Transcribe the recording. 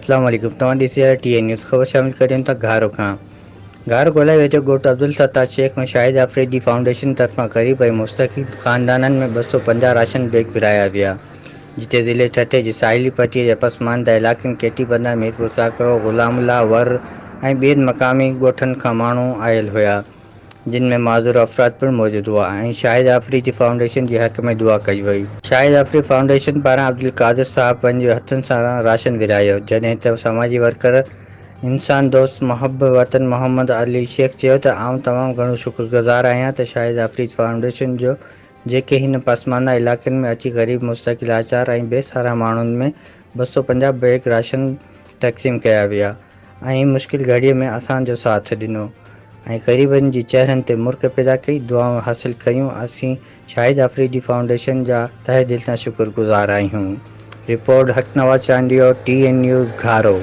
अस्सलाम वालेकुम। तव्हां ॾिसी रहिया TN न्यूज़। ख़बर शामिल करियूं था घारो खां। घारो गोलाई वेझो ॻोठ अब्दुलस्तार शेख में शाहिद आफरीदी फाउंडेशन तरफ़ां ग़रीब ऐं मुस्तहक़ खानदाननि में 250 राशन बैग विरहाया विया, जिते ज़िले ठठे जी साहिली पटीअ जे पसमानदा इलाइक़नि केटीबंदा, मीरपुर साकरो, गुलामुल्ला, वर ऐं ॿियनि मक़ामी ॻोठनि खां माण्हू आयल हुआ, जिन में माज़ूर अफ़राद पिणु मौजूदु हुआ ऐं शाहिद आफरीदी फाउंडेशन जे हक़ में दुआ कई वई। शाहिद आफरीदी फाउंडेशन पारां अब्दुल साहब पंहिंजे हथनि सां राशन विरहायो, जॾहिं त समाजी वर्कर इंसान दोस्त मुहब वतन मोहम्मद अली शेख चयो त आउं तमामु घणो शुक्रगुज़ार आहियां त शाहिद आफरीदी फाउंडेशन जो जेके हिन पसमानदा इलाइक़नि में अची ग़रीब, मुस्तकिल, लाचार ऐं बेसहारा माण्हुनि में 250 बैग राशन तक़सीम कया विया ऐं मुश्किल घड़ीअ में असांजो साथ ॾिनो ऐं ग़रीबनि जी चेहरनि ते मुर्क पैदा कई, दुआऊं हासिल कयूं। असीं शाहिद आफरीदी फाउंडेशन जा तहे दिलि सां शुक्रगुज़ार आहियूं। रिपोर्ट हक़नवाज़ चांडियो, TN न्यूज़, घारो।